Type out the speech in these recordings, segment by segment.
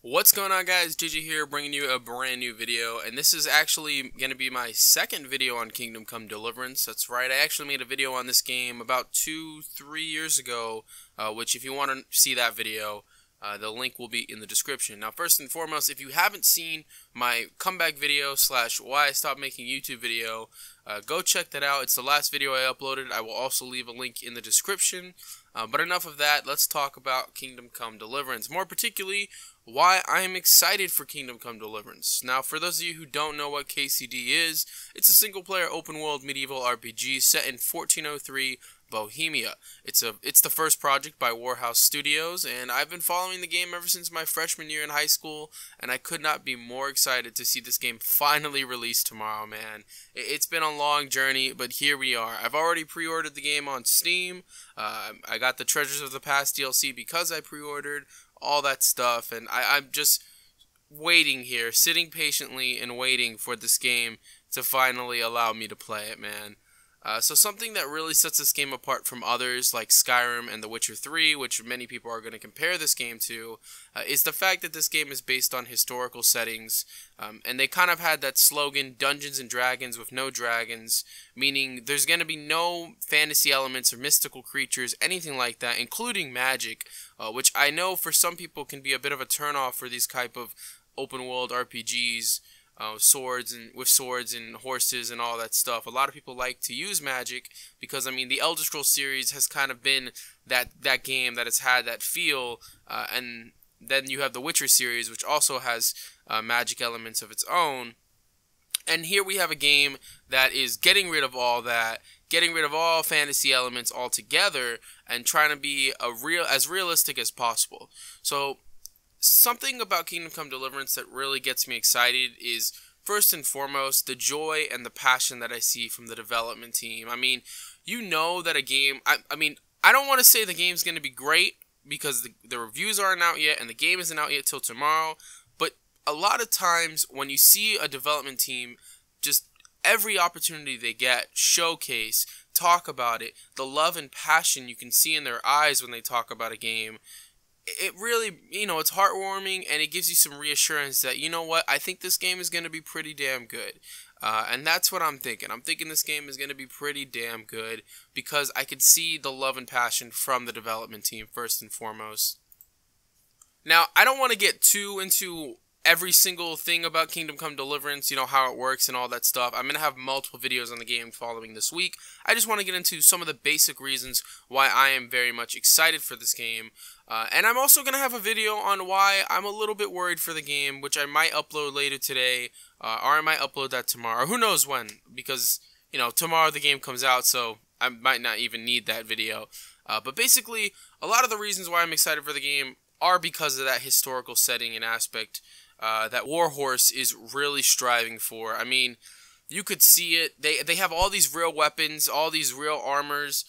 What's going on, guys? Gigi here, bringing you a brand new video, and this is actually going to be my second video on Kingdom Come Deliverance. That's right, I actually made a video on this game about 2-3 years ago, which if you want to see that video, the link will be in the description. Now, first and foremost, if you haven't seen my comeback video / why I stopped making YouTube video, go check that out. It's the last video I uploaded. I will also leave a link in the description. But enough of that, let's talk about Kingdom Come Deliverance. More particularly, why I am excited for Kingdom Come Deliverance. Now, for those of you who don't know what KCD is, it's a single-player open-world medieval RPG set in 1403 Bohemia. It's the first project by Warhorse Studios, and I've been following the game ever since my freshman year in high school, and I could not be more excited to see this game finally released tomorrow, man. It's been a long journey, but here we are. I've already pre-ordered the game on Steam. I got the Treasures of the Past DLC because I pre-ordered, all that stuff, and I'm just waiting here, sitting patiently and waiting for this game to finally allow me to play it, man. So something that really sets this game apart from others like Skyrim and The Witcher 3, which many people are going to compare this game to, is the fact that this game is based on historical settings, and they kind of had that slogan, Dungeons and Dragons with no dragons, meaning there's going to be no fantasy elements or mystical creatures, anything like that, including magic, which I know for some people can be a bit of a turnoff for these type of open world RPGs. Swords and horses and all that stuff. A lot of people like to use magic because, I mean, the Elder Scrolls series has kind of been that game that has had that feel, and then you have the Witcher series, which also has magic elements of its own. And here we have a game that is getting rid of all that, getting rid of all fantasy elements altogether, and trying to be as realistic as possible. So something about Kingdom Come Deliverance that really gets me excited is, first and foremost, the joy and the passion that I see from the development team. I mean, you know that a game, I mean, I don't want to say the game's going to be great because the reviews aren't out yet and the game isn't out yet till tomorrow, but a lot of times when you see a development team, just every opportunity they get, showcase, talk about it, the love and passion you can see in their eyes when they talk about a game, it really, you know, it's heartwarming, and it gives you some reassurance that, you know what, I think this game is going to be pretty damn good. And that's what I'm thinking. I'm thinking this game is going to be pretty damn good because I could see the love and passion from the development team, first and foremost. Now, I don't want to get too into every single thing about Kingdom Come Deliverance, you know, how it works and all that stuff. I'm going to have multiple videos on the game following this week. I just want to get into some of the basic reasons why I am very much excited for this game. And I'm also going to have a video on why I'm a little bit worried for the game, which I might upload later today, or I might upload that tomorrow. Who knows when, because, you know, tomorrow the game comes out, so I might not even need that video. But basically, a lot of the reasons why I'm excited for the game are because of that historical setting and aspect that Warhorse is really striving for. I mean, you could see it. They have all these real weapons, all these real armors.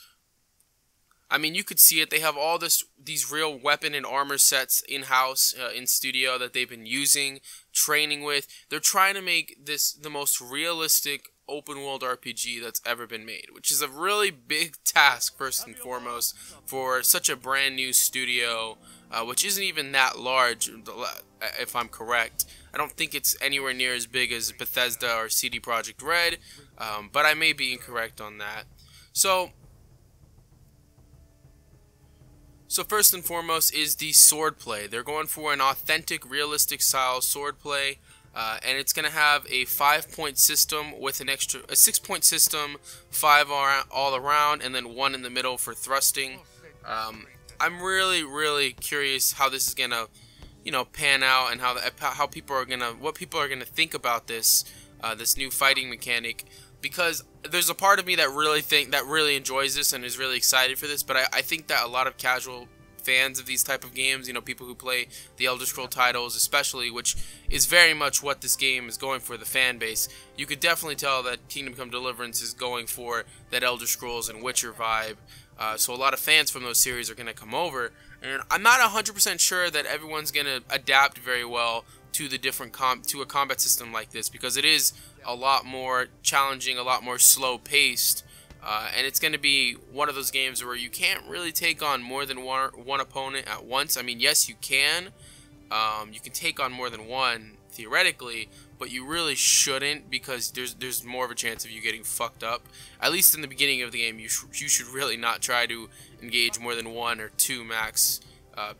I mean, you could see it. They have all these real weapon and armor sets in-house, in studio that they've been using, training with. They're trying to make this the most realistic open-world RPG that's ever been made, which is a really big task, first and foremost, for such a brand new studio, which isn't even that large, if I'm correct. I don't think it's anywhere near as big as Bethesda or CD Projekt Red, but I may be incorrect on that. So first and foremost is the swordplay. They're going for an authentic, realistic style swordplay, and it's going to have a 5-point system with a 6-point system, 5 all around, and then 1 in the middle for thrusting. I'm really curious how this is going to, you know, pan out, and how people are what people are gonna think about this this new fighting mechanic, because there's a part of me that really enjoys this and is really excited for this, but I think that a lot of casual fans of these type of games, you know, people who play the Elder Scrolls titles especially, which is very much what this game is going for, the fan base, you could definitely tell that Kingdom Come Deliverance is going for that Elder Scrolls and Witcher vibe. So a lot of fans from those series are going to come over, and I'm not 100% sure that everyone's going to adapt very well to the different to a combat system like this, because it is a lot more challenging, a lot more slow paced, and it's going to be one of those games where you can't really take on more than one opponent at once. I mean, yes, you can, You can take on more than one theoretically, but you really shouldn't, because there's more of a chance of you getting fucked up. At least in the beginning of the game, you should really not try to engage more than 1 or 2 max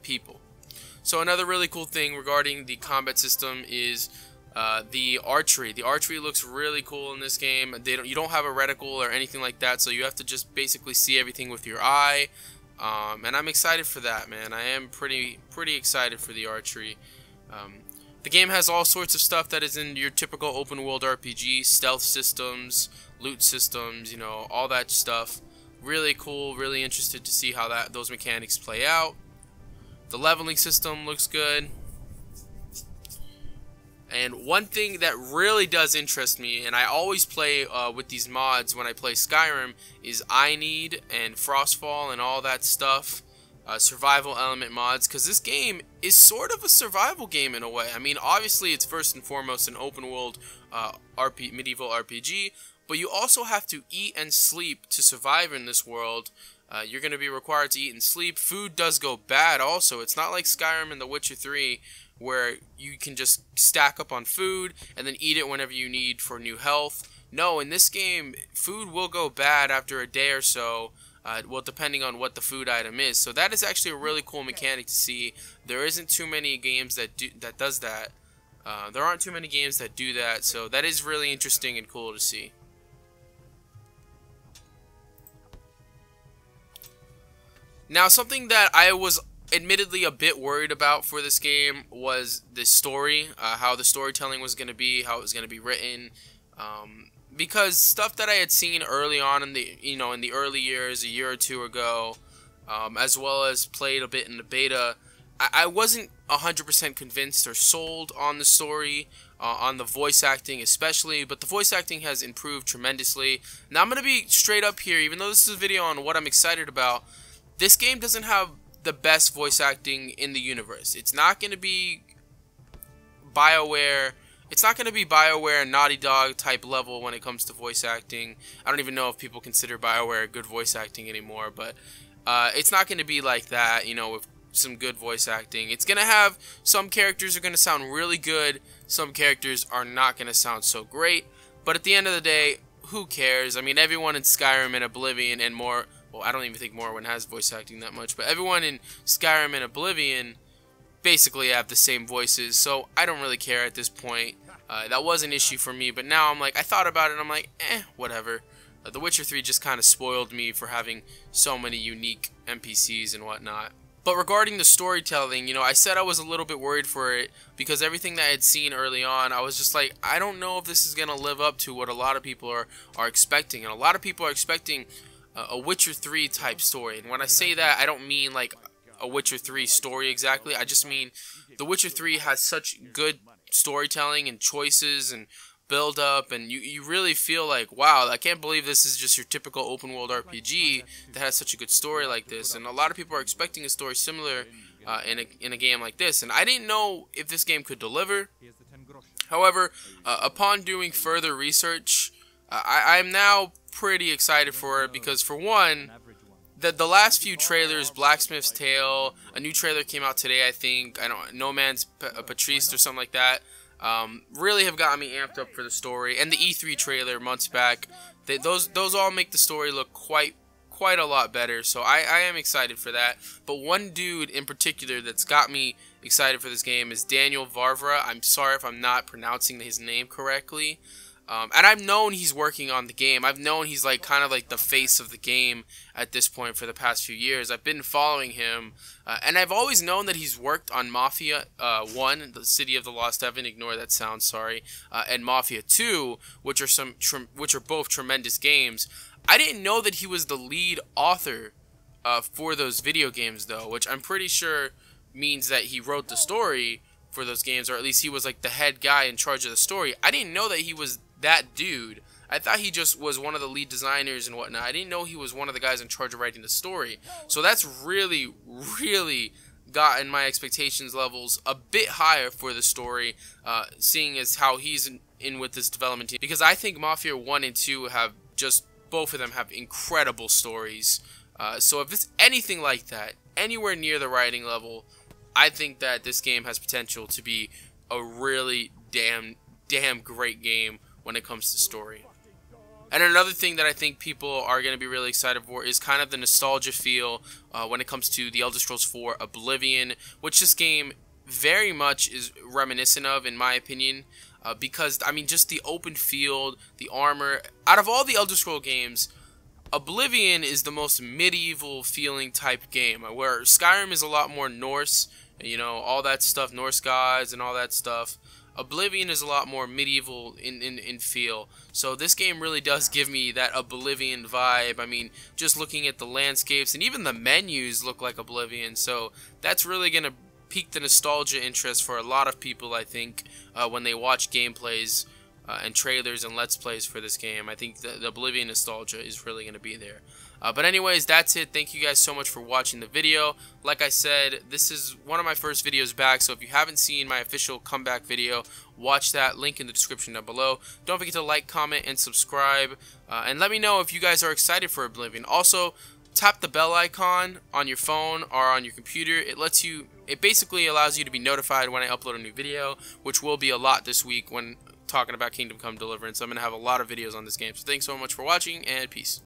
people. So another really cool thing regarding the combat system is the archery. The archery looks really cool in this game. You don't have a reticle or anything like that, so you have to just basically see everything with your eye. And I'm excited for that, man. I am pretty excited for the archery. The game has all sorts of stuff that is in your typical open world RPG, stealth systems, loot systems, you know, all that stuff. Really cool, really interested to see how those mechanics play out. The leveling system looks good. And one thing that really does interest me, and I always play with these mods when I play Skyrim, is I Need and Frostfall and all that stuff. Survival element mods, because this game is sort of a survival game in a way. I mean, obviously it's first and foremost an open world medieval RPG, but you also have to eat and sleep to survive in this world. You're going to be required to eat and sleep. Food does go bad also. It's not like Skyrim and The Witcher 3 where you can just stack up on food and then eat it whenever you need for new health. No, in this game, food will go bad after a day or so. Well, depending on what the food item is. So that is actually a really cool mechanic to see. There isn't too many games that does that. There aren't too many games that do that. So that is really interesting and cool to see. Now, something that I was admittedly a bit worried about for this game was the story, how the storytelling was going to be, how it was going to be written. Because stuff that I had seen early on in the early years, a year or two ago, as well as played a bit in the beta, I wasn't 100% convinced or sold on the story, on the voice acting especially, but the voice acting has improved tremendously. Now I'm going to be straight up here, even though this is a video on what I'm excited about, this game doesn't have the best voice acting in the universe. It's not going to be BioWare. It's not going to be BioWare and Naughty Dog type level when it comes to voice acting. I don't even know if people consider BioWare good voice acting anymore, but it's not going to be like that, you know, with some good voice acting. It's going to have, some characters are going to sound really good, some characters are not going to sound so great, but at the end of the day, who cares? I mean, everyone in Skyrim and Oblivion and more, well, I don't even think Morrowind has voice acting that much, but everyone in Skyrim and Oblivion basically have the same voices, so I don't really care at this point. That was an issue for me, but now I'm like, I thought about it and I'm like, whatever. The Witcher 3 just kind of spoiled me for having so many unique NPCs and whatnot. But regarding the storytelling, you know, I said I was a little bit worried for it because everything that I had seen early on, I was just like, I don't know if this is going to live up to what a lot of people are expecting. And a lot of people are expecting a Witcher 3 type story. And when I say that, I don't mean like a Witcher 3 story exactly. I just mean The Witcher 3 has such good storytelling and choices and build up, and you really feel like, wow, I can't believe this is just your typical open world RPG that has such a good story like this. And a lot of people are expecting a story similar in a game like this, and I didn't know if this game could deliver. However, upon doing further research, I'm now pretty excited for it because, for one, the last few trailers, Blacksmith's Tale, a new trailer came out today, I think, No Man's Patrice or something like that, really have gotten me amped up for the story. And the E3 trailer months back, those all make the story look quite a lot better, so I am excited for that. But one dude in particular that's got me excited for this game is Daniel Vávra. I'm sorry if I'm not pronouncing his name correctly. And I've known he's working on the game. I've known he's like kind of like the face of the game at this point for the past few years. I've been following him, and I've always known that he's worked on Mafia 1, The City of the Lost Heaven, ignore that sound, sorry, and Mafia 2, which are both tremendous games. I didn't know that he was the lead author for those video games, though, which I'm pretty sure means that he wrote the story for those games, or at least he was like the head guy in charge of the story. I didn't know that he was that dude. I thought he just was one of the lead designers and whatnot. I didn't know he was one of the guys in charge of writing the story. So that's really gotten my expectations levels a bit higher for the story, seeing as how he's in with this development team. Because I think Mafia 1 and 2 have just, both of them have incredible stories. So if it's anything like that, anywhere near the writing level, I think that this game has potential to be a really damn great game when it comes to story. And another thing that I think people are going to be really excited for is kind of the nostalgia feel when it comes to the Elder Scrolls 4 Oblivion, which this game very much is reminiscent of, in my opinion, because, I mean, just the open field, the armor. Out of all the Elder Scrolls games, Oblivion is the most medieval feeling type game, where Skyrim is a lot more Norse, you know, all that stuff, Norse gods and all that stuff. Oblivion is a lot more medieval in feel. So this game really does give me that Oblivion vibe. I mean, just looking at the landscapes and even the menus look like Oblivion. So that's really going to pique the nostalgia interest for a lot of people, I think, when they watch gameplays and trailers and Let's Plays for this game. I think the Oblivion nostalgia is really going to be there. But anyways, that's it. Thank you guys so much for watching the video. Like I said, this is one of my first videos back, so if you haven't seen my official comeback video, watch that. Link in the description down below. Don't forget to like, comment, and subscribe. And let me know if you guys are excited for Oblivion. Also, tap the bell icon on your phone or on your computer. It basically allows you to be notified when I upload a new video, which will be a lot this week when talking about Kingdom Come Deliverance. I'm going to have a lot of videos on this game. So thanks so much for watching, and peace.